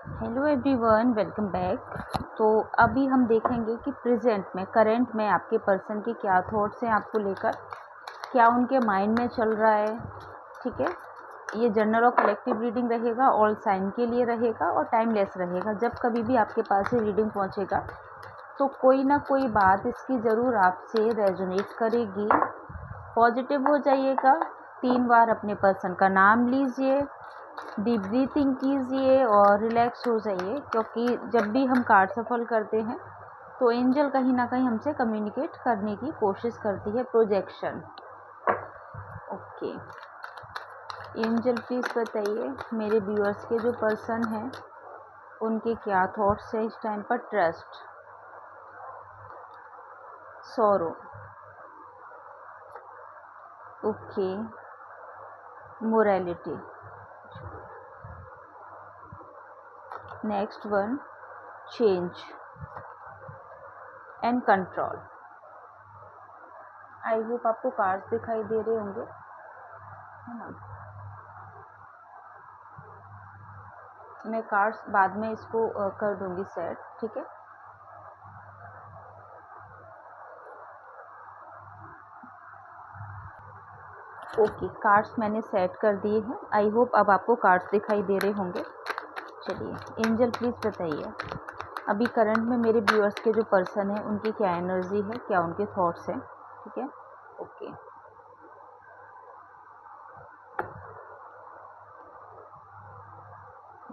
Hello everyone, welcome back. तो अभी हम देखेंगे कि प्रेजेंट में, करंट में आपके पर्सन के क्या थॉट्स हैं आपको लेकर, क्या उनके माइंड में चल रहा है। ठीक है, ये जनरल और कलेक्टिव रीडिंग रहेगा, ऑल साइन के लिए रहेगा और टाइमलेस रहेगा। जब कभी भी आपके पास ये रीडिंग पहुंचेगा तो कोई ना कोई बात इसकी ज़रूर आपसे रेजोनेट करेगी। पॉजिटिव हो जाइएगा। 3 बार अपने पर्सन का नाम लीजिए, डीप ब्रीथिंग कीजिए और रिलैक्स हो जाइए, क्योंकि जब भी हम कार्ड सफल करते हैं तो एंजल कहीं ना कहीं हमसे कम्युनिकेट करने की कोशिश करती है, प्रोजेक्शन। ओके, एंजल प्लीज़ बताइए मेरे व्यूअर्स के जो पर्सन हैं उनके क्या थॉट्स हैं इस टाइम पर। Trust, sorrow, okay, morality, next one change and control. I hope आपको कार्ड्स दिखाई दे रहे होंगे, है ना। मैं कार्ड्स बाद में इसको कर दूंगी सेट, ठीक है। ओके, कार्ड्स मैंने सेट कर दिए हैं। आई होप अब आपको कार्ड्स दिखाई दे रहे होंगे। चलिए एंजल प्लीज़ बताइए अभी करंट में मेरे व्यूअर्स के जो पर्सन है उनकी क्या एनर्जी है, क्या उनके थॉट्स हैं। ठीक है, ओके।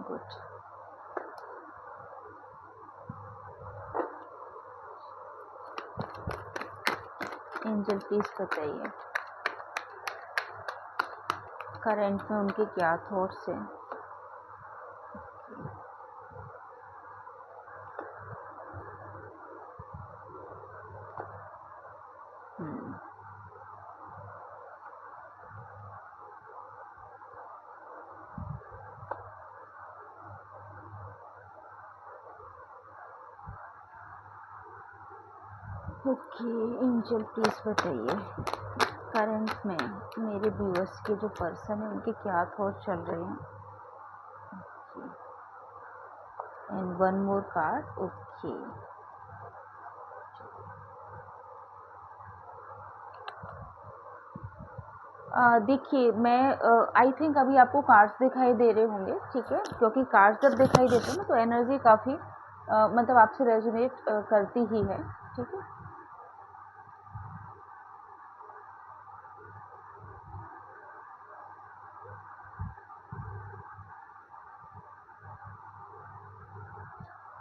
गुड। एंजल प्लीज़ बताइए करंट में उनके क्या थॉट्स हैं। ओके एंजल प्लीज़ बताइए करंट में मेरे व्यूअर्स के जो पर्सन है उनके क्या थॉट चल रहे हैं। And one more card. Okay, देखिए मैं आई थिंक अभी आपको कार्ड्स दिखाई दे रहे होंगे, ठीक है, क्योंकि कार्ड्स जब दिखाई देते हैं ना तो एनर्जी काफ़ी मतलब आपसे रेजोनेट करती ही है, ठीक है।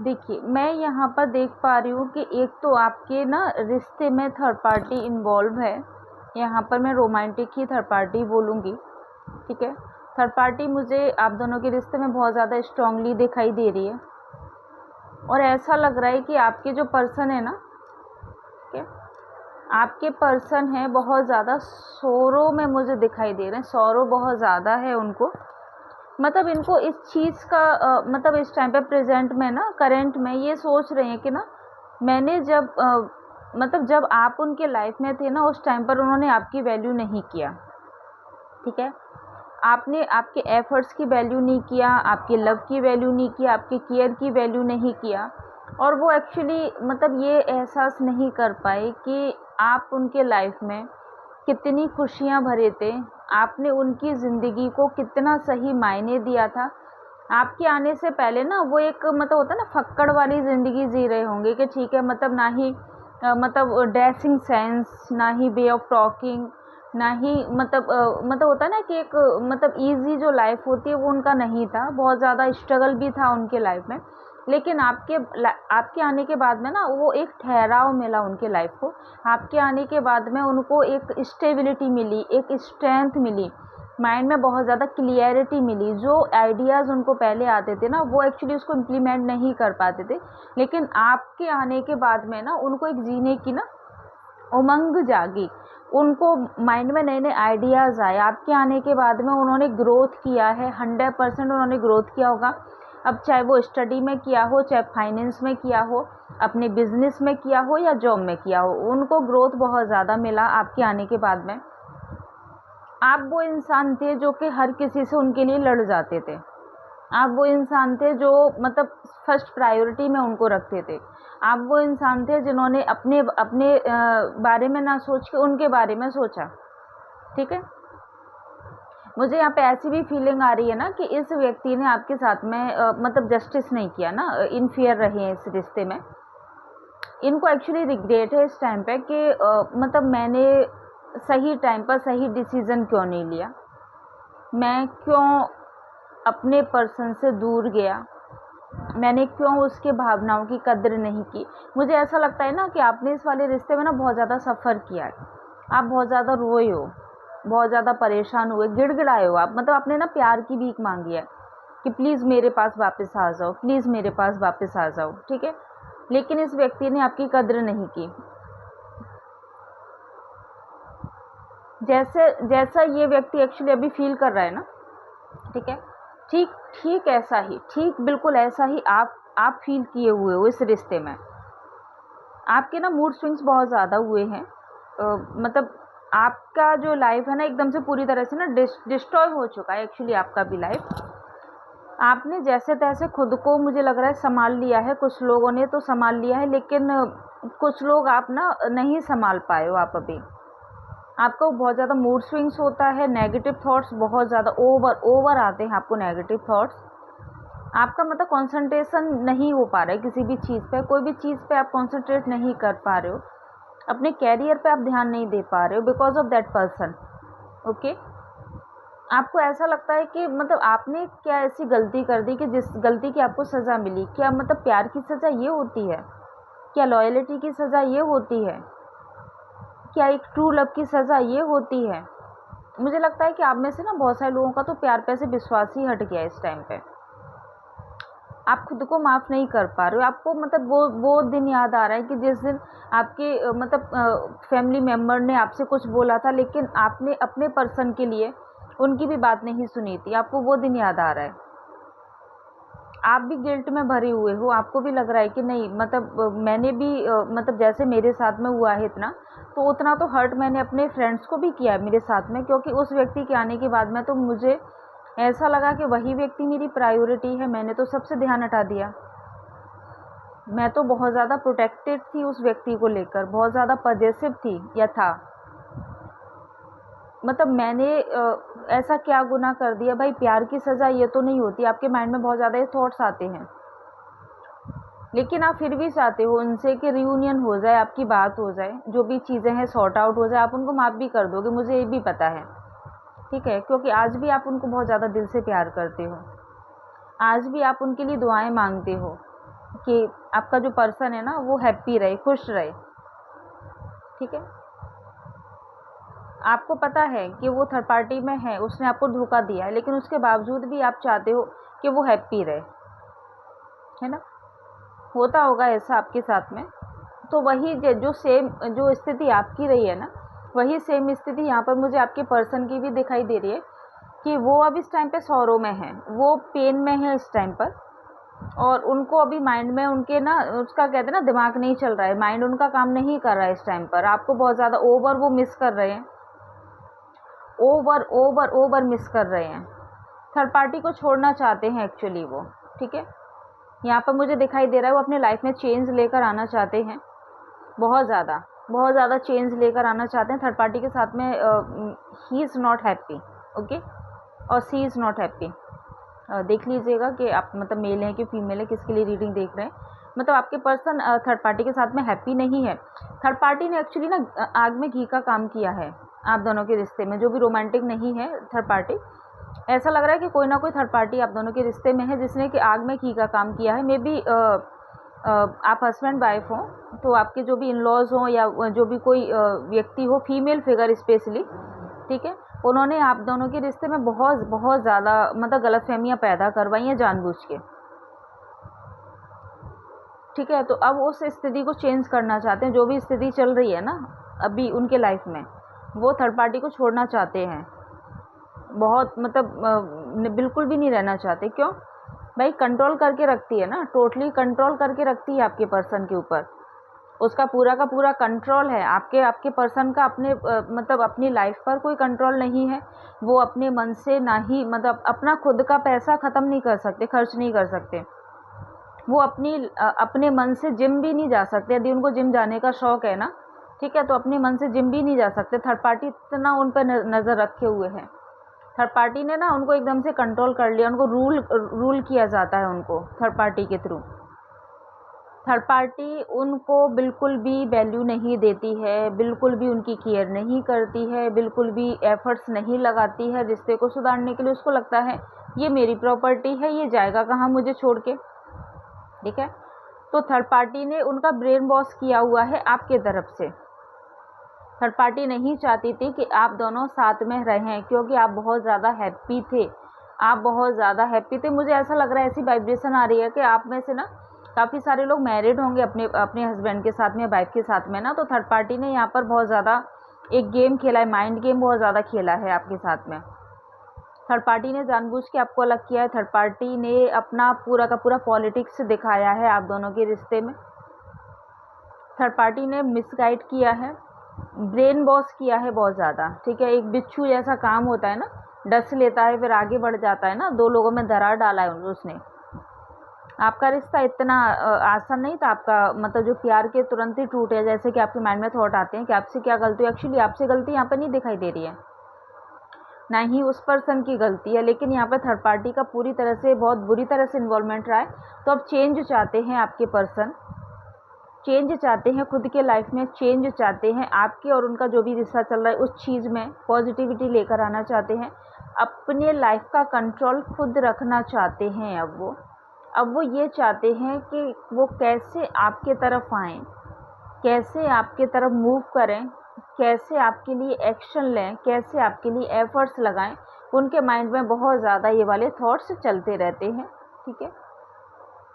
देखिए मैं यहाँ पर देख पा रही हूँ कि एक तो आपके ना रिश्ते में थर्ड पार्टी इन्वॉल्व है। यहाँ पर मैं रोमांटिक ही थर्ड पार्टी बोलूँगी, ठीक है। थर्ड पार्टी मुझे आप दोनों के रिश्ते में बहुत ज़्यादा स्ट्रांगली दिखाई दे रही है और ऐसा लग रहा है कि आपके जो पर्सन है ना, ठीक है, आपके पर्सन है बहुत ज़्यादा सौरों में मुझे दिखाई दे रहे हैं। सौरों बहुत ज़्यादा है उनको, मतलब इनको इस चीज़ का मतलब इस टाइम पे प्रेजेंट में ना, करंट में ये सोच रहे हैं कि ना मैंने जब मतलब जब आप उनके लाइफ में थे ना उस टाइम पर उन्होंने आपकी वैल्यू नहीं किया, ठीक है। आपने आपके एफर्ट्स की वैल्यू नहीं किया, आपके लव की वैल्यू नहीं किया, आपके केयर की वैल्यू नहीं किया और वो एक्चुअली मतलब ये एहसास नहीं कर पाए कि आप उनके लाइफ में कितनी खुशियाँ भरे थे, आपने उनकी ज़िंदगी को कितना सही मायने दिया था। आपके आने से पहले ना वो एक मतलब होता है ना फक्कड़ वाली ज़िंदगी जी रहे होंगे कि ठीक है, मतलब ना ही मतलब ड्रेसिंग सेंस, ना ही वे ऑफ टॉकिंग, ना ही मतलब होता है ना कि एक मतलब ईजी जो लाइफ होती है वो उनका नहीं था, बहुत ज़्यादा स्ट्रगल भी था उनके लाइफ में। लेकिन आपके आने के बाद में ना वो एक ठहराव मिला उनके लाइफ को। आपके आने के बाद में उनको एक स्टेबिलिटी मिली, एक स्ट्रेंथ मिली, माइंड में बहुत ज़्यादा क्लियरिटी मिली। जो आइडियाज़ उनको पहले आते थे ना वो एक्चुअली उसको इम्प्लीमेंट नहीं कर पाते थे, लेकिन आपके आने के बाद में ना उनको एक जीने की ना उमंग जागी, उनको माइंड में नए नए आइडियाज़ आए। आपके आने के बाद में उन्होंने ग्रोथ किया है, 100% उन्होंने ग्रोथ किया होगा। अब चाहे वो स्टडी में किया हो, चाहे फाइनेंस में किया हो, अपने बिजनेस में किया हो या जॉब में किया हो, उनको ग्रोथ बहुत ज़्यादा मिला आपके आने के बाद में। आप वो इंसान थे जो कि हर किसी से उनके लिए लड़ जाते थे, आप वो इंसान थे जो मतलब फर्स्ट प्रायोरिटी में उनको रखते थे। आप वो इंसान थे जिन्होंने अपने अपने बारे में ना सोच के उनके बारे में सोचा। ठीक है, मुझे यहाँ पे ऐसी भी फीलिंग आ रही है ना कि इस व्यक्ति ने आपके साथ में मतलब जस्टिस नहीं किया ना, इनफेयर रहे हैं इस रिश्ते में। इनको एक्चुअली रिग्रेट है इस टाइम पे कि मतलब मैंने सही टाइम पर सही डिसीज़न क्यों नहीं लिया, मैं क्यों अपने पर्सन से दूर गया, मैंने क्यों उसके भावनाओं की कद्र नहीं की। मुझे ऐसा लगता है ना कि आपने इस वाले रिश्ते में ना बहुत ज़्यादा सफ़र किया है, आप बहुत ज़्यादा रोए हो, बहुत ज़्यादा परेशान हुए, गिड़गिड़ाए हो आप, मतलब आपने ना प्यार की भीख मांगी है कि प्लीज़ मेरे पास वापस आ जाओ, प्लीज़ मेरे पास वापस आ जाओ। ठीक है, लेकिन इस व्यक्ति ने आपकी कद्र नहीं की। जैसा ये व्यक्ति एक्चुअली अभी फील कर रहा है ना, ठीक है, ठीक ठीक ऐसा ही, ठीक बिल्कुल ऐसा ही आप फील किए हुए हो इस रिश्ते में। आपके ना मूड स्विंग्स बहुत ज़्यादा हुए हैं, मतलब आपका जो लाइफ है ना एकदम से पूरी तरह से ना डिस्ट्रॉय हो चुका है एक्चुअली आपका भी लाइफ। आपने जैसे तैसे खुद को मुझे लग रहा है संभाल लिया है, कुछ लोगों ने तो संभाल लिया है, लेकिन कुछ लोग आप ना नहीं संभाल पाए हो आप अभी। आपका बहुत ज़्यादा मूड स्विंग्स होता है, नेगेटिव थॉट्स बहुत ज़्यादा ओवर आते हैं आपको नेगेटिव थॉट्स। आपका मतलब कंसंट्रेशन नहीं हो पा रहा है किसी भी चीज़ पे, कोई भी चीज़ पे आप कंसंट्रेट नहीं कर पा रहे हो, अपने कैरियर पे आप ध्यान नहीं दे पा रहे हो because of that person. Okay, आपको ऐसा लगता है कि मतलब आपने क्या ऐसी गलती कर दी कि जिस गलती की आपको सज़ा मिली। क्या मतलब प्यार की सज़ा ये होती है? क्या लॉयल्टी की सज़ा ये होती है? क्या एक ट्रू लव की सज़ा ये होती है? मुझे लगता है कि आप में से ना बहुत सारे लोगों का तो प्यार पे से विश्वास ही हट गया इस टाइम पे। आप खुद को माफ़ नहीं कर पा रहे हो। आपको मतलब वो दिन याद आ रहा है कि जिस दिन आपके मतलब फैमिली मेम्बर ने आपसे कुछ बोला था, लेकिन आपने अपने पर्सन के लिए उनकी भी बात नहीं सुनी थी। आपको वो दिन याद आ रहा है। आप भी गिल्ट में भरे हुए हो, आपको भी लग रहा है कि नहीं मतलब मैंने भी मतलब जैसे मेरे साथ में हुआ है इतना, तो उतना तो हर्ट मैंने अपने फ्रेंड्स को भी किया है मेरे साथ में, क्योंकि उस व्यक्ति के आने के बाद में तो मुझे ऐसा लगा कि वही व्यक्ति मेरी प्रायोरिटी है। मैंने तो सबसे ध्यान हटा दिया। मैं तो बहुत ज़्यादा प्रोटेक्टेड थी उस व्यक्ति को लेकर, बहुत ज़्यादा पॉजेसिव थी या था। मतलब मैंने ऐसा क्या गुनाह कर दिया भाई? प्यार की सज़ा ये तो नहीं होती। आपके माइंड में बहुत ज़्यादा ये थॉट्स आते हैं, लेकिन आप फिर भी चाहते हो उनसे कि रियूनियन हो जाए, आपकी बात हो जाए, जो भी चीज़ें हैं सॉर्ट आउट हो जाए। आप उनको माफ़ भी कर दोगे, मुझे ये भी पता है। ठीक है, क्योंकि आज भी आप उनको बहुत ज़्यादा दिल से प्यार करते हो। आज भी आप उनके लिए दुआएं मांगते हो कि आपका जो पर्सन है ना वो हैप्पी रहे, खुश रहे। ठीक है, आपको पता है कि वो थर्ड पार्टी में है, उसने आपको धोखा दिया है, लेकिन उसके बावजूद भी आप चाहते हो कि वो हैप्पी रहे, है ना? होता होगा ऐसा आपके साथ में। तो वही जो सेम जो स्थिति आपकी रही है ना, वही सेम स्थिति यहाँ पर मुझे आपके पर्सन की भी दिखाई दे रही है कि वो अब इस टाइम पे सौरों में है, वो पेन में है इस टाइम पर। और उनको अभी माइंड में उनके ना उसका कहते हैं ना दिमाग नहीं चल रहा है, माइंड उनका काम नहीं कर रहा है इस टाइम पर। आपको बहुत ज़्यादा ओवर वो मिस कर रहे हैं, ओवर ओवर ओवर मिस कर रहे हैं। थर्ड पार्टी को छोड़ना चाहते हैं एक्चुअली वो। ठीक है, यहाँ पर मुझे दिखाई दे रहा है वो अपने लाइफ में चेंज लेकर आना चाहते हैं, बहुत ज़्यादा चेंज लेकर आना चाहते हैं। थर्ड पार्टी के साथ में he is not happy. Okay, और सी इज़ नॉट हैप्पी। देख लीजिएगा कि आप मतलब मेल हैं कि फीमेल है, किसके लिए रीडिंग देख रहे हैं। मतलब आपके पर्सन थर्ड पार्टी के साथ में हैप्पी नहीं है। थर्ड पार्टी ने एक्चुअली ना आग में घी का काम किया है आप दोनों के रिश्ते में। जो भी रोमांटिक नहीं है थर्ड पार्टी, ऐसा लग रहा है कि कोई ना कोई थर्ड पार्टी आप दोनों के रिश्ते में है जिसने कि आग में घी का काम किया है। मे बी आप हस्बैंड वाइफ हो, तो आपके जो भी इन लॉज हों या जो भी कोई व्यक्ति हो, फीमेल फिगर स्पेशली, ठीक है, उन्होंने आप दोनों के रिश्ते में बहुत बहुत ज़्यादा मतलब गलतफहमियां पैदा करवाई हैं जानबूझ के। ठीक है, तो अब उस स्थिति को चेंज करना चाहते हैं। जो भी स्थिति चल रही है ना अभी उनके लाइफ में, वो थर्ड पार्टी को छोड़ना चाहते हैं। बहुत मतलब बिल्कुल भी नहीं रहना चाहते। क्यों भाई? कंट्रोल करके रखती है ना, टोटली कंट्रोल करके रखती है आपके पर्सन के ऊपर। उसका पूरा का पूरा कंट्रोल है। आपके पर्सन का अपने मतलब अपनी लाइफ पर कोई कंट्रोल नहीं है। वो अपने मन से ना ही मतलब अपना खुद का पैसा ख़त्म नहीं कर सकते, खर्च नहीं कर सकते। वो अपने मन से जिम भी नहीं जा सकते। यदि उनको जिम जाने का शौक़ है ना, ठीक है, तो अपने मन से जिम भी नहीं जा सकते। थर्ड पार्टी इतना उन पर नज़र रखे हुए है। थर्ड पार्टी ने ना उनको एकदम से कंट्रोल कर लिया, उनको रूल किया जाता है उनको थर्ड पार्टी के थ्रू। थर्ड पार्टी उनको बिल्कुल भी वैल्यू नहीं देती है, बिल्कुल भी उनकी केयर नहीं करती है, बिल्कुल भी एफर्ट्स नहीं लगाती है रिश्ते को सुधारने के लिए। उसको लगता है ये मेरी प्रॉपर्टी है, ये जाएगा कहाँ मुझे छोड़ के, ठीक है। तो थर्ड पार्टी ने उनका ब्रेन वॉश किया हुआ है आपके तरफ से। थर्ड पार्टी नहीं चाहती थी कि आप दोनों साथ में रहें, क्योंकि आप बहुत ज़्यादा हैप्पी थे, आप बहुत ज़्यादा हैप्पी थे। मुझे ऐसा लग रहा है, ऐसी वाइब्रेशन आ रही है कि आप में से ना काफ़ी सारे लोग मैरिड होंगे अपने हस्बैंड के साथ में, वाइफ के साथ में ना। तो थर्ड पार्टी ने यहाँ पर बहुत ज़्यादा एक गेम खेला है, माइंड गेम बहुत ज़्यादा खेला है आपके साथ में। थर्ड पार्टी ने जानबूझ के आपको अलग किया है। थर्ड पार्टी ने अपना पूरा का पूरा पॉलिटिक्स दिखाया है आप दोनों के रिश्ते में। थर्ड पार्टी ने मिसगाइड किया है, ब्रेन वॉश किया है बहुत ज़्यादा, ठीक है। एक बिच्छू जैसा काम होता है ना, डस लेता है फिर आगे बढ़ जाता है ना, दो लोगों में दरार डाला है उसने। आपका रिश्ता इतना आसान नहीं था। आपका मतलब जो प्यार के तुरंत ही टूटे, जैसे कि आपके माइंड में थॉट आते हैं कि आपसे क्या गलती है। एक्चुअली आपसे गलती यहाँ पर नहीं दिखाई दे रही है, ना ही उस पर्सन की गलती है, लेकिन यहाँ पर थर्ड पार्टी का पूरी तरह से बहुत बुरी तरह से इन्वॉल्वमेंट रहा है। तो अब चेंज चाहते हैं आपके पर्सन, चेंज चाहते हैं खुद के लाइफ में, चेंज चाहते हैं आपके और उनका जो भी रिश्ता चल रहा है उस चीज़ में पॉजिटिविटी लेकर आना चाहते हैं। अपने लाइफ का कंट्रोल खुद रखना चाहते हैं। अब वो ये चाहते हैं कि वो कैसे आपके तरफ आएँ, कैसे आपके तरफ मूव करें, कैसे आपके लिए एक्शन लें, कैसे आपके लिए एफर्ट्स लगाएं। उनके माइंड में बहुत ज़्यादा ये वाले थॉट्स चलते रहते हैं, ठीक है।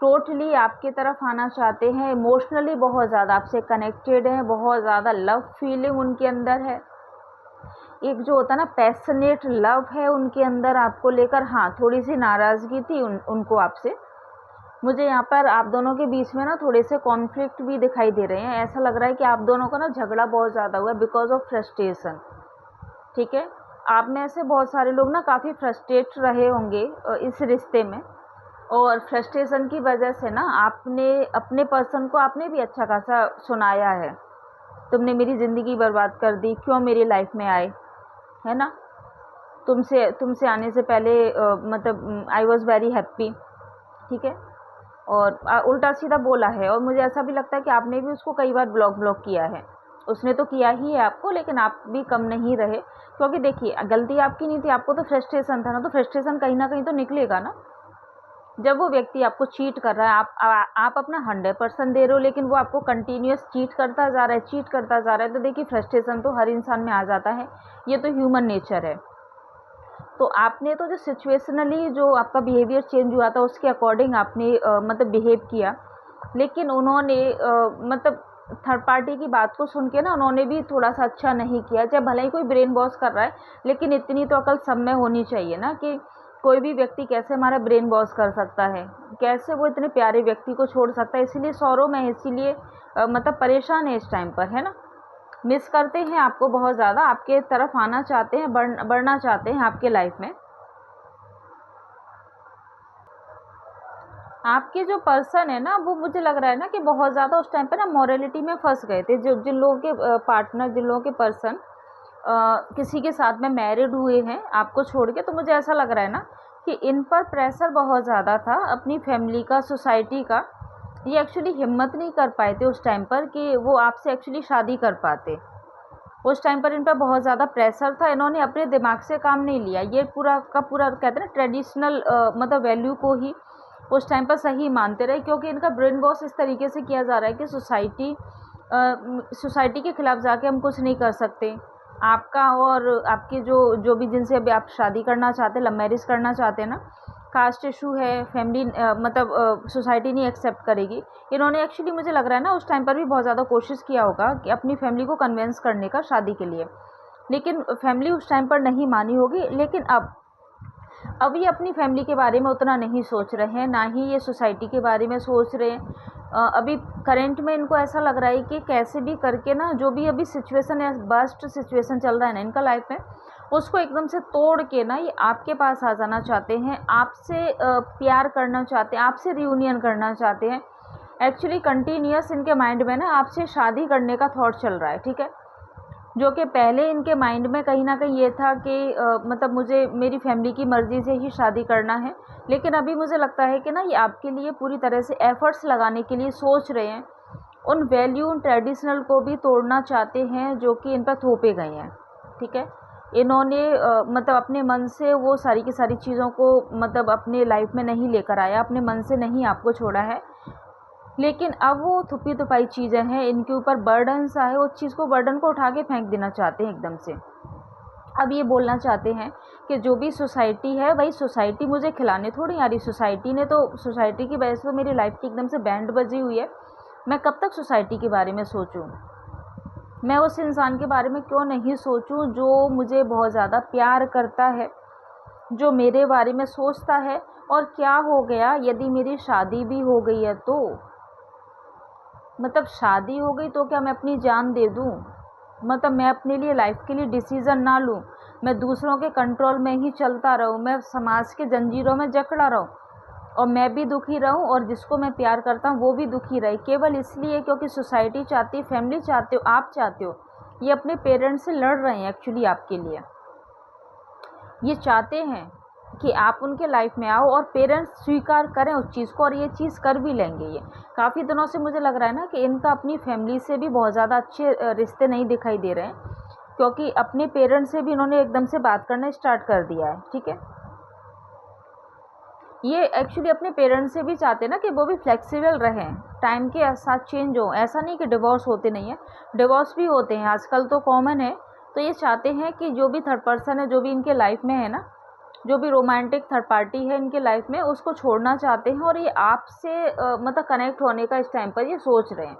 टोटली आपके तरफ आना चाहते हैं, इमोशनली बहुत ज़्यादा आपसे कनेक्टेड हैं, बहुत ज़्यादा लव फीलिंग उनके अंदर है। एक जो होता है ना पैशनेट लव है उनके अंदर आपको लेकर। हाँ, थोड़ी सी नाराज़गी थी उनको आपसे। मुझे यहाँ पर आप दोनों के बीच में ना थोड़े से कॉन्फ्लिक्ट भी दिखाई दे रहे हैं। ऐसा लग रहा है कि आप दोनों का ना झगड़ा बहुत ज़्यादा हुआ है बिकॉज ऑफ फ्रस्ट्रेशन, ठीक है। आप में से बहुत सारे लोग ना काफ़ी फ्रस्ट्रेट रहे होंगे इस रिश्ते में, और फ्रस्ट्रेशन की वजह से ना आपने अपने पर्सन को आपने भी अच्छा खासा सुनाया है। तुमने मेरी ज़िंदगी बर्बाद कर दी, क्यों मेरी लाइफ में आए, है ना। तुमसे आने से पहले मतलब आई वॉज़ वेरी हैप्पी, ठीक है। और उल्टा सीधा बोला है। और मुझे ऐसा भी लगता है कि आपने भी उसको कई बार ब्लॉक किया है। उसने तो किया ही है आपको, लेकिन आप भी कम नहीं रहे, क्योंकि देखिए गलती आपकी नहीं थी, आपको तो फ्रस्ट्रेशन था ना। तो फ्रस्ट्रेशन कहीं ना कहीं तो निकलेगा ना। जब वो व्यक्ति आपको चीट कर रहा है, आप अपना 100% दे रहे हो, लेकिन वो आपको कंटिन्यूस चीट करता जा रहा है, तो देखिए फ्रस्ट्रेशन तो हर इंसान में आ जाता है, ये तो ह्यूमन नेचर है। तो आपने तो जो सिचुएशनली जो आपका बिहेवियर चेंज हुआ था उसके अकॉर्डिंग आपने मतलब बिहेव किया, लेकिन उन्होंने मतलब थर्ड पार्टी की बात को सुन के ना उन्होंने भी थोड़ा सा अच्छा नहीं किया। चाहे भले ही कोई ब्रेन वॉश कर रहा है, लेकिन इतनी तो अकल सब में होनी चाहिए ना कि कोई भी व्यक्ति कैसे हमारा ब्रेन वॉश कर सकता है, कैसे वो इतने प्यारे व्यक्ति को छोड़ सकता है। इसीलिए सौरों में, इसीलिए मतलब परेशान है इस टाइम पर, है ना। मिस करते हैं आपको बहुत ज़्यादा, आपके तरफ आना चाहते हैं, बढ़ना चाहते हैं आपके लाइफ में। आपके जो पर्सन है ना, वो मुझे लग रहा है ना कि बहुत ज़्यादा उस टाइम पे ना मॉरलिटी में फंस गए थे। जो जिन लोगों के पार्टनर, जिन लोगों के पर्सन किसी के साथ में मैरिड हुए हैं आपको छोड़ के, तो मुझे ऐसा लग रहा है ना कि इन पर प्रेशर बहुत ज़्यादा था अपनी फैमिली का, सोसाइटी का। ये एक्चुअली हिम्मत नहीं कर पाए थे उस टाइम पर कि वो आपसे एक्चुअली शादी कर पाते। उस टाइम पर इन पर बहुत ज़्यादा प्रेशर था, इन्होंने अपने दिमाग से काम नहीं लिया। ये पूरा का पूरा कहते हैं ना ट्रेडिशनल मतलब वैल्यू को ही उस टाइम पर सही मानते रहे, क्योंकि इनका ब्रेन वॉश इस तरीके से किया जा रहा है कि सोसाइटी के खिलाफ जाके हम कुछ नहीं कर सकते। आपका और आपके जो भी जिनसे अभी आप शादी करना चाहते हैं, लव मैरिज करना चाहते हैं ना, कास्ट इशू है, फैमिली मतलब सोसाइटी नहीं एक्सेप्ट करेगी। इन्होंने एक्चुअली मुझे लग रहा है ना उस टाइम पर भी बहुत ज़्यादा कोशिश किया होगा कि अपनी फैमिली को कन्विंस करने का शादी के लिए, लेकिन फैमिली उस टाइम पर नहीं मानी होगी। लेकिन अब ये अपनी फैमिली के बारे में उतना नहीं सोच रहे हैं, ना ही ये सोसाइटी के बारे में सोच रहे हैं। अभी करंट में इनको ऐसा लग रहा है कि कैसे भी करके ना जो भी अभी सिचुएशन है, बस्ट सिचुएशन चल रहा है ना इनका लाइफ में, उसको एकदम से तोड़ के ना ये आपके पास आ जाना चाहते हैं, आपसे प्यार करना चाहते हैं, आपसे रियूनियन करना चाहते हैं। एक्चुअली कंटिन्यूअस इनके माइंड में ना आपसे शादी करने का थॉट चल रहा है, ठीक है, जो कि पहले इनके माइंड में कहीं ना कहीं ये था कि मतलब मुझे मेरी फैमिली की मर्ज़ी से ही शादी करना है, लेकिन अभी मुझे लगता है कि ना ये आपके लिए पूरी तरह से एफ़र्ट्स लगाने के लिए सोच रहे हैं, उन वैल्यू उन ट्रेडिशनल को भी तोड़ना चाहते हैं जो कि इन पर थोपे गए हैं, ठीक है। इन्होंने मतलब अपने मन से वो सारी की सारी चीज़ों को मतलब अपने लाइफ में नहीं लेकर आया, अपने मन से नहीं आपको छोड़ा है, लेकिन अब वो थुपी थुपाई चीज़ें हैं, इनके ऊपर बर्डन सा है, उस चीज़ को बर्डन को उठा के फेंक देना चाहते हैं एकदम से। अब ये बोलना चाहते हैं कि जो भी सोसाइटी है वही सोसाइटी मुझे खिलाने थोड़ी आ रही, सोसाइटी ने तो सोसाइटी की वजह से तो मेरी लाइफ की एकदम से बैंड बजी हुई है, मैं कब तक सोसाइटी के बारे में सोचूं, मैं उस इंसान के बारे में क्यों नहीं सोचूं जो मुझे बहुत ज़्यादा प्यार करता है, जो मेरे बारे में सोचता है। और क्या हो गया यदि मेरी शादी भी हो गई है तो, मतलब शादी हो गई तो क्या मैं अपनी जान दे दूं, मतलब मैं अपने लिए लाइफ के लिए डिसीज़न ना लूं, मैं दूसरों के कंट्रोल में ही चलता रहूं, मैं समाज के जंजीरों में जकड़ा रहूं और मैं भी दुखी रहूं और जिसको मैं प्यार करता हूं वो भी दुखी रहे, केवल इसलिए क्योंकि सोसाइटी चाहती है, फैमिली चाहते हो, आप चाहते हो। ये अपने पेरेंट्स से लड़ रहे हैं एक्चुअली आपके लिए, ये चाहते हैं कि आप उनके लाइफ में आओ और पेरेंट्स स्वीकार करें उस चीज़ को, और ये चीज़ कर भी लेंगे। ये काफ़ी दिनों से मुझे लग रहा है ना कि इनका अपनी फैमिली से भी बहुत ज़्यादा अच्छे रिश्ते नहीं दिखाई दे रहे हैं, क्योंकि अपने पेरेंट्स से भी इन्होंने एकदम से बात करना स्टार्ट कर दिया है, ठीक है। ये एक्चुअली अपने पेरेंट्स से भी चाहते हैं ना कि वो भी फ्लेक्सिबल रहें, टाइम के साथ चेंज हो, ऐसा नहीं कि डिवोर्स होते नहीं है, डिवोर्स भी होते हैं आजकल तो कॉमन है। तो ये चाहते हैं कि जो भी थर्ड पर्सन है, जो भी इनके लाइफ में है ना, जो भी रोमांटिक थर्ड पार्टी है इनके लाइफ में, उसको छोड़ना चाहते हैं, और ये आपसे मतलब कनेक्ट होने का इस टाइम पर ये सोच रहे हैं।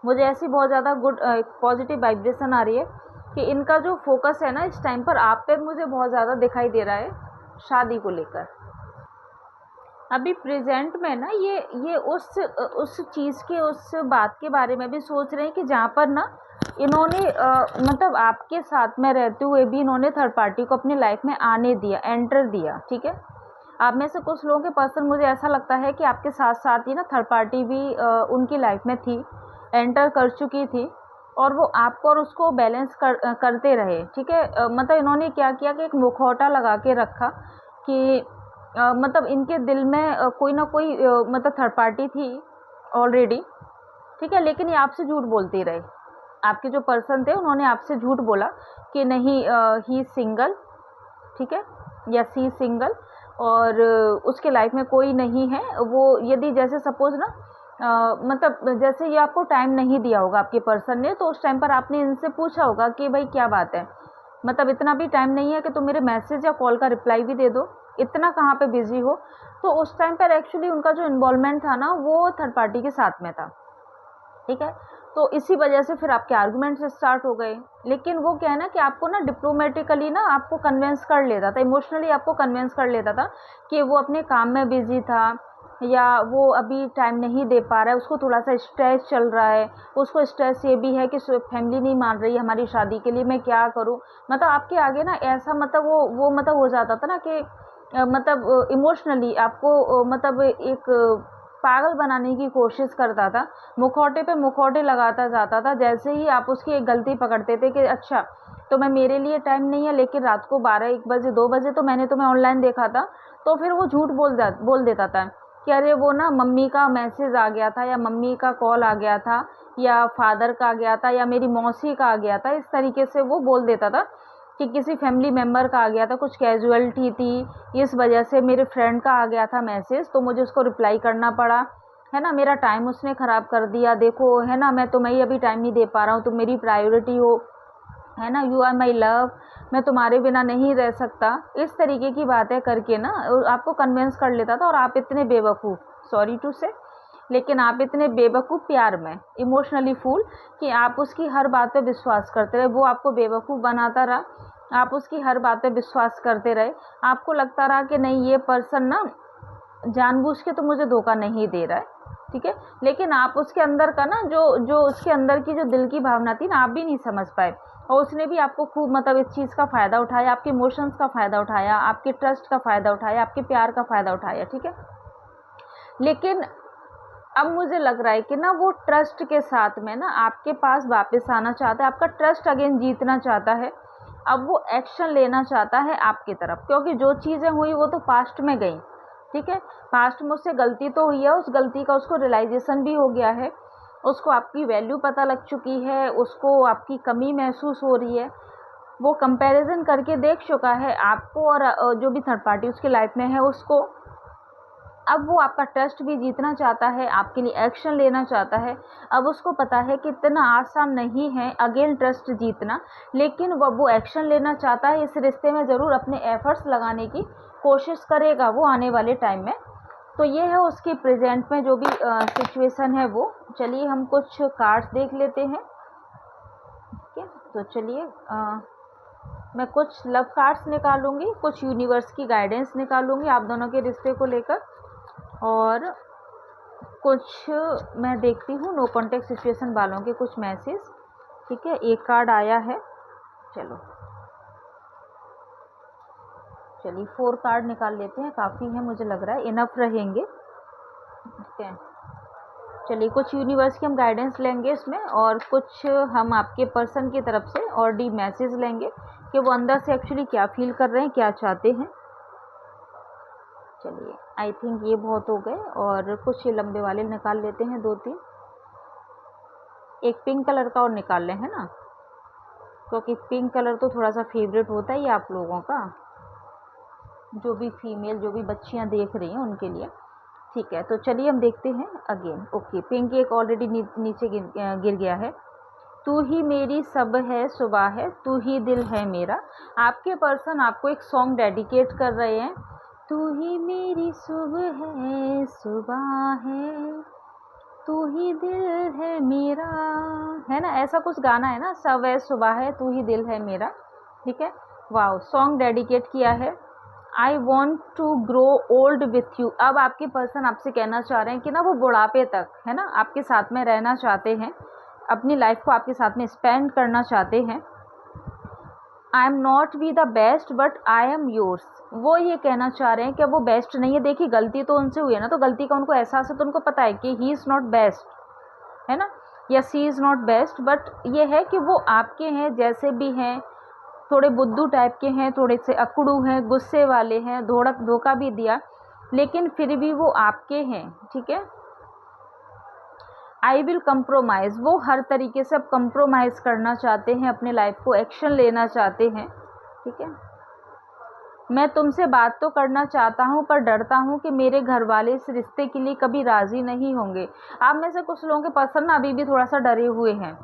मुझे ऐसी बहुत ज़्यादा गुड पॉजिटिव वाइब्रेशन आ रही है कि इनका जो फोकस है ना इस टाइम पर आप पे मुझे बहुत ज़्यादा दिखाई दे रहा है, शादी को लेकर। अभी प्रेजेंट में ना ये उस चीज़ के, उस बात के बारे में भी सोच रहे हैं कि जहाँ पर ना इन्होंने मतलब आपके साथ में रहते हुए भी इन्होंने थर्ड पार्टी को अपनी लाइफ में आने दिया, एंटर दिया, ठीक है। आप में से कुछ लोगों के पर्सन, मुझे ऐसा लगता है कि आपके साथ साथ ही ना थर्ड पार्टी भी उनकी लाइफ में थी, एंटर कर चुकी थी, और वो आपको और उसको बैलेंस करते रहे, ठीक है। मतलब इन्होंने क्या किया कि एक मुखौटा लगा के रखा कि मतलब इनके दिल में कोई ना कोई मतलब थर्ड पार्टी थी ऑलरेडी, ठीक है, लेकिन ये आपसे झूठ बोलते रहे। आपके जो पर्सन थे उन्होंने आपसे झूठ बोला कि नहीं ही सिंगल, ठीक है, या सी सिंगल, और उसके लाइफ में कोई नहीं है। वो यदि जैसे सपोज ना मतलब जैसे ये आपको टाइम नहीं दिया होगा आपके पर्सन ने, तो उस टाइम पर आपने इनसे पूछा होगा कि भाई क्या बात है, मतलब इतना भी टाइम नहीं है कि तुम मेरे मैसेज या कॉल का रिप्लाई भी दे दो, इतना कहाँ पे बिजी हो। तो उस टाइम पर एक्चुअली उनका जो इन्वॉल्वमेंट था ना वो थर्ड पार्टी के साथ में था, ठीक है। तो इसी वजह से फिर आपके आर्गुमेंट्स स्टार्ट हो गए। लेकिन वो क्या है ना कि आपको ना डिप्लोमेटिकली ना आपको कन्विंस कर लेता था, इमोशनली आपको कन्विंस कर लेता था कि वो अपने काम में बिजी था, या वो अभी टाइम नहीं दे पा रहा है, उसको थोड़ा सा स्ट्रेस चल रहा है, उसको स्ट्रेस ये भी है कि फैमिली नहीं मान रही है हमारी शादी के लिए, मैं क्या करूं। मतलब आपके आगे ना ऐसा मतलब वो मतलब हो जाता था ना कि मतलब इमोशनली आपको मतलब एक पागल बनाने की कोशिश करता था, मुखौटे पे मुखौटे लगाता जाता था। जैसे ही आप उसकी एक गलती पकड़ते थे कि अच्छा तो मैं, मेरे लिए टाइम नहीं है, लेकिन रात को 12-1 बजे 2 बजे तो मैंने तुम्हें ऑनलाइन देखा था, तो फिर वो झूठ बोल देता था कि अरे वो ना मम्मी का मैसेज आ गया था, या मम्मी का कॉल आ गया था, या फादर का आ गया था, या मेरी मौसी का आ गया था। इस तरीके से वो बोल देता था कि किसी फैमिली मेम्बर का आ गया था, कुछ कैजुअलिटी थी, इस वजह से मेरे फ्रेंड का आ गया था मैसेज, तो मुझे उसको रिप्लाई करना पड़ा, है ना, मेरा टाइम उसने ख़राब कर दिया, देखो है ना, मैं तुम्हें ही अभी टाइम नहीं दे पा रहा हूँ, तुम मेरी प्रायोरिटी हो, है ना, यू आर माई लव, मैं तुम्हारे बिना नहीं रह सकता। इस तरीके की बातें करके ना आपको कन्विंस कर लेता था, और आप इतने बेवकूफ़, सॉरी टू से, लेकिन आप इतने बेवकूफ़ प्यार में, इमोशनली फूल, कि आप उसकी हर बात पे विश्वास करते रहे। वो आपको बेवकूफ़ बनाता रहा, आप उसकी हर बात पे विश्वास करते रहे। आपको लगता रहा कि नहीं ये पर्सन ना जानबूझ के तो मुझे धोखा नहीं दे रहा है, ठीक है। लेकिन आप उसके अंदर का ना जो उसके अंदर की जो दिल की भावना थी ना, आप भी नहीं समझ पाए, और उसने भी आपको खूब मतलब इस चीज़ का फ़ायदा उठाया, आपके इमोशंस का फ़ायदा उठाया, आपके ट्रस्ट का फ़ायदा उठाया, आपके प्यार का फ़ायदा उठाया, ठीक है। लेकिन अब मुझे लग रहा है कि ना वो ट्रस्ट के साथ में ना आपके पास वापस आना चाहता है, आपका ट्रस्ट अगेन जीतना चाहता है। अब वो एक्शन लेना चाहता है आपकी तरफ, क्योंकि जो चीज़ें हुई वो तो पास्ट में गई, ठीक है। पास्ट में उससे गलती तो हुई है, उस गलती का उसको रियलाइजेशन भी हो गया है, उसको आपकी वैल्यू पता लग चुकी है, उसको आपकी कमी महसूस हो रही है, वो कंपैरिजन करके देख चुका है आपको और जो भी थर्ड पार्टी उसकी लाइफ में है उसको। अब वो आपका ट्रस्ट भी जीतना चाहता है, आपके लिए एक्शन लेना चाहता है। अब उसको पता है कि इतना आसान नहीं है अगेन ट्रस्ट जीतना, लेकिन वो एक्शन लेना चाहता है, इस रिश्ते में ज़रूर अपने एफर्ट्स लगाने की कोशिश करेगा वो आने वाले टाइम में। तो ये है उसकी प्रेजेंट में जो भी सिचुएशन है वो। चलिए हम कुछ कार्ड्स देख लेते हैं, ठीक है। तो चलिए मैं कुछ लव कार्ड्स निकालूंगी, कुछ यूनिवर्स की गाइडेंस निकालूंगी आप दोनों के रिश्ते को लेकर, और कुछ मैं देखती हूँ नो कॉन्टेक्ट सिचुएशन वालों के कुछ मैसेज, ठीक है। एक कार्ड आया है, चलिए 4 कार्ड निकाल लेते हैं, काफ़ी है मुझे लग रहा है, इनफ रहेंगे, ठीक है। चलिए कुछ यूनिवर्स की हम गाइडेंस लेंगे इसमें, और कुछ हम आपके पर्सन की तरफ से और डीप मैसेज लेंगे कि वो अंदर से एक्चुअली क्या फील कर रहे हैं, क्या चाहते हैं। चलिए आई थिंक ये बहुत हो गए, और कुछ ये लंबे वाले निकाल लेते हैं 2-3। एक पिंक कलर का और निकाल लें, है ना, क्योंकि पिंक कलर तो थोड़ा सा फेवरेट होता ही आप लोगों का, जो भी फीमेल जो भी बच्चियां देख रही हैं उनके लिए, ठीक है। तो चलिए हम देखते हैं अगेन। ओके, पिंक एक ऑलरेडी नीचे गिर गया है। तू ही मेरी सब है सुबह है, तू ही दिल है मेरा। आपके पर्सन आपको एक सॉन्ग डेडिकेट कर रहे हैं, तू ही मेरी सुबह है सुबह है, तू ही दिल है मेरा, है ना, ऐसा कुछ गाना है ना, सब है सुबह है तू ही दिल है मेरा, ठीक है। वाओ, सॉन्ग डेडिकेट किया है। I want to grow old with you. अब आपके पर्सन आपसे कहना चाह रहे हैं कि ना वो बुढ़ापे तक, है ना, आपके साथ में रहना चाहते हैं, अपनी लाइफ को आपके साथ में स्पेंड करना चाहते हैं। I am not be the best but I am yours. वो ये कहना चाह रहे हैं कि वो बेस्ट नहीं है, देखिए गलती तो उनसे हुई है ना, तो गलती का उनको एहसास है, तो उनको पता है कि ही इज़ नॉट बेस्ट, है ना, या सी इज़ नॉट बेस्ट, बट ये है कि वो आपके हैं जैसे भी हैं, थोड़े बुद्धू टाइप के हैं, थोड़े से अकड़ू हैं, गुस्से वाले हैं, धोखा भी दिया, लेकिन फिर भी वो आपके हैं, ठीक है। आई विल कंप्रोमाइज़, वो हर तरीके से अब कंप्रोमाइज़ करना चाहते हैं, अपने लाइफ को एक्शन लेना चाहते हैं, ठीक है। मैं तुमसे बात तो करना चाहता हूँ पर डरता हूँ कि मेरे घर वाले इस रिश्ते के लिए कभी राज़ी नहीं होंगे। आप में से कुछ लोगों के पर्सन ना अभी भी थोड़ा सा डरे हुए हैं,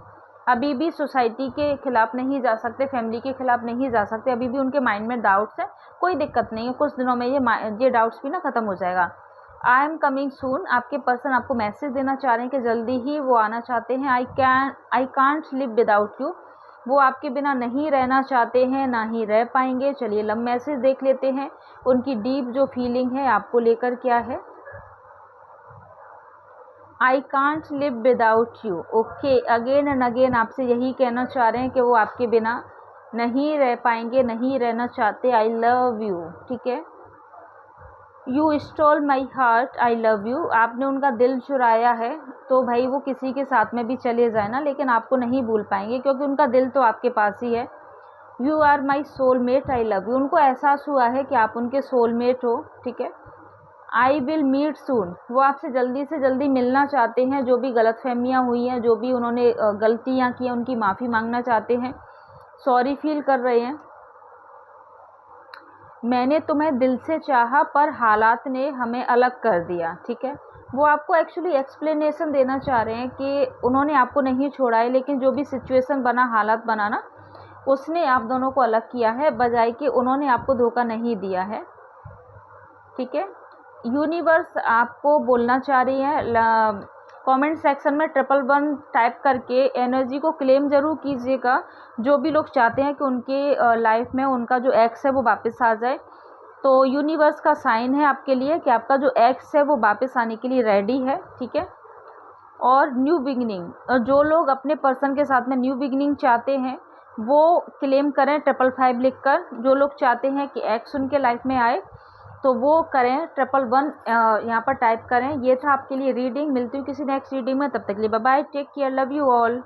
अभी भी सोसाइटी के खिलाफ़ नहीं जा सकते, फैमिली के खिलाफ़ नहीं जा सकते, अभी भी उनके माइंड में डाउट्स हैं। कोई दिक्कत नहीं है, कुछ दिनों में ये डाउट्स भी ना ख़त्म हो जाएगा। आई एम कमिंग सून, आपके पर्सन आपको मैसेज देना चाह रहे हैं कि जल्दी ही वो आना चाहते हैं। I can't live without you, वो आपके बिना नहीं रहना चाहते हैं, ना ही रह पाएंगे। चलिए लंबा मैसेज देख लेते हैं, उनकी डीप जो फीलिंग है आपको लेकर क्या है। I can't live without you, okay, again and again आपसे यही कहना चाह रहे हैं कि वो आपके बिना नहीं रह पाएंगे, नहीं रहना चाहते। आई लव यू, ठीक है। You stall my heart, I love you, आपने उनका दिल चुराया है, तो भाई वो किसी के साथ में भी चले जाए ना, लेकिन आपको नहीं भूल पाएंगे क्योंकि उनका दिल तो आपके पास ही है। You are my soulmate, I love you, उनको एहसास हुआ है कि आप उनके सोलमेट हो, ठीक है। आई विल मीट सून, वो आपसे जल्दी से जल्दी मिलना चाहते हैं, जो भी गलतफहमियां हुई हैं, जो भी उन्होंने गलतियां की हैं, उनकी माफ़ी मांगना चाहते हैं, सॉरी फील कर रहे हैं। मैंने तुम्हें दिल से चाहा पर हालात ने हमें अलग कर दिया, ठीक है। वो आपको एक्चुअली एक्सप्लेनेशन देना चाह रहे हैं कि उन्होंने आपको नहीं छोड़ा है, लेकिन जो भी सिचुएशन बना, हालात बना ना, उसने आप दोनों को अलग किया है, बजाय कि उन्होंने आपको धोखा नहीं दिया है, ठीक है। यूनिवर्स आपको बोलना चाह रही है, कमेंट सेक्शन में 111 टाइप करके एनर्जी को क्लेम ज़रूर कीजिएगा। जो भी लोग चाहते हैं कि उनके लाइफ में उनका जो एक्स है वो वापस आ जाए, तो यूनिवर्स का साइन है आपके लिए कि आपका जो एक्स है वो वापस आने के लिए रेडी है, ठीक है। और न्यू बिगिनिंग, जो लोग अपने पर्सन के साथ में न्यू बिगिनिंग चाहते हैं वो क्लेम करें 555 लिखकर। जो लोग चाहते हैं कि एक्स उनके लाइफ में आए तो वो करें 111 यहाँ पर टाइप करें। ये था आपके लिए रीडिंग। मिलती हूँ किसी नेक्स्ट रीडिंग में, तब तक के लिए bye bye, take care, love you all.